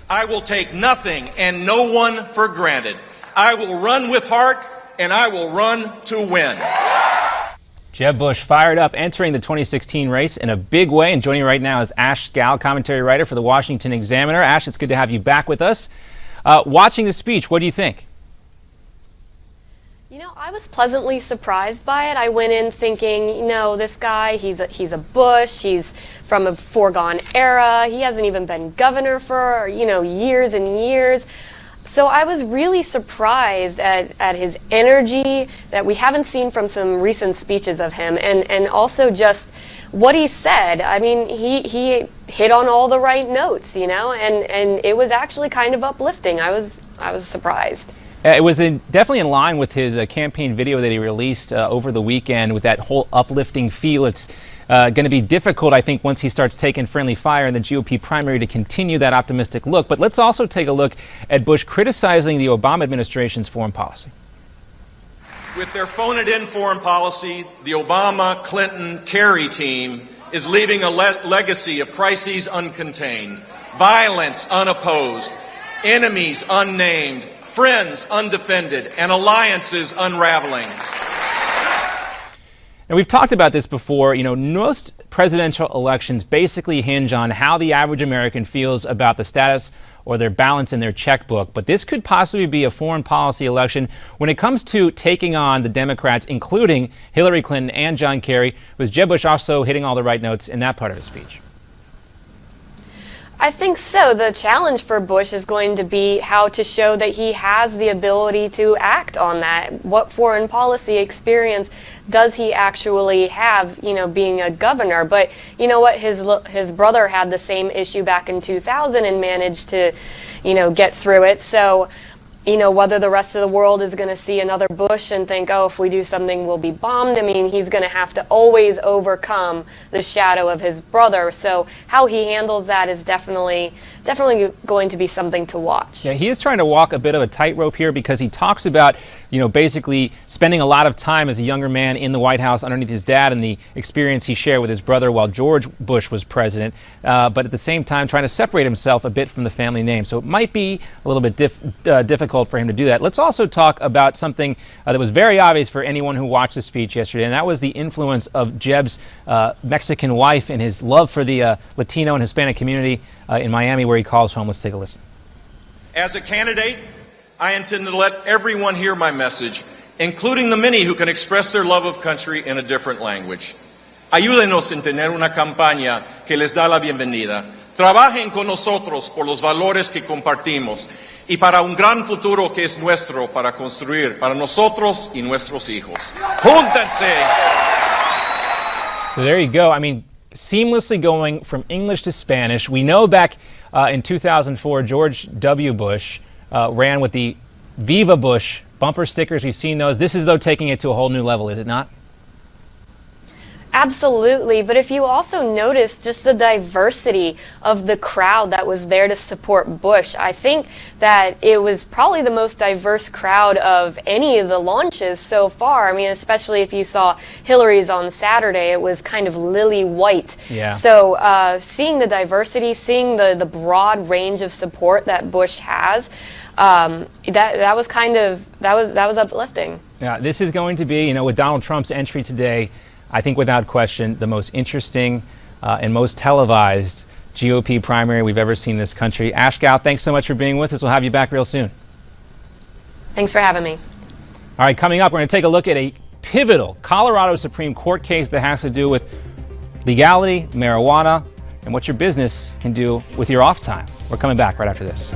I will take nothing and no one for granted. I will run with heart, and I will run to win. Jeb Bush fired up, entering the 2016 race in a big way. And joining me right now is Ashe Schow, commentary writer for the Washington Examiner. Ashe, it's good to have you back with us. Watching the speech, what do you think? You know, I was pleasantly surprised by it. I went in thinking, you know, this guy, he's a Bush, he's from a foregone era, he hasn't even been governor for, you know, years and years. So I was really surprised at his energy that we haven't seen from some recent speeches of him, and also just what he said. I mean, he hit on all the right notes, you know, and it was actually kind of uplifting. I was surprised. It was definitely in line with his campaign video that he released over the weekend, with that whole uplifting feel. It's going to be difficult, I think, once he starts taking friendly fire in the GOP primary to continue that optimistic look. But let's also take a look at Bush criticizing the Obama administration's foreign policy. With their phone-it-in foreign policy, the Obama, Clinton, Kerry team is leaving a legacy of crises uncontained, violence unopposed, enemies unnamed, friends undefended, and alliances unraveling. And we've talked about this before. You know, most presidential elections basically hinge on how the average American feels about the status or their balance in their checkbook. But this could possibly be a foreign policy election when it comes to taking on the Democrats, including Hillary Clinton and John Kerry. Was Jeb Bush also hitting all the right notes in that part of his speech? I think so. The challenge for Bush is going to be how to show that he has the ability to act on that. What foreign policy experience does he actually have, you know, being a governor? But you know what, his brother had the same issue back in 2000 and managed to, you know, get through it. So, you know, whether the rest of the world is going to see another Bush and think, oh, if we do something, we'll be bombed. I mean, he's going to have to always overcome the shadow of his brother. So how he handles that is definitely going to be something to watch. Yeah, he is trying to walk a bit of a tightrope here, because he talks about, you know, basically spending a lot of time as a younger man in the White House underneath his dad and the experience he shared with his brother while George Bush was president, but at the same time trying to separate himself a bit from the family name. So it might be a little bit difficult for him to do that. Let's also talk about something that was very obvious for anyone who watched the speech yesterday, and that was the influence of Jeb's Mexican wife and his love for the Latino and Hispanic community in Miami, where he calls home. Let's take a listen. As a candidate, I intend to let everyone hear my message, including the many who can express their love of country in a different language. Ayúdenos en tener una campaña que les da la bienvenida. Trabajen con nosotros por los valores que compartimos y para un gran futuro que es nuestro para construir para nosotros y nuestros hijos. ¡Júntense! So there you go. I mean, seamlessly going from English to Spanish. We know back in 2004, George W. Bush ran with the Viva Bush bumper stickers. We've seen those. This is, though, taking it to a whole new level, is it not? Absolutely, but if you also notice just the diversity of the crowd that was there to support Bush, I think that it was probably the most diverse crowd of any of the launches so far. I mean, especially if you saw Hillary's on Saturday, it was kind of lily white. Yeah. So seeing the diversity, seeing the broad range of support that Bush has, that was uplifting. Yeah, this is going to be, you know, with Donald Trump's entry today, I think without question the most interesting and most televised GOP primary we've ever seen in this country. Ashe Schow, thanks so much for being with us. We'll have you back real soon. Thanks for having me. All right, coming up, we're going to take a look at a pivotal Colorado Supreme Court case that has to do with legality, marijuana, and what your business can do with your off time. We're coming back right after this.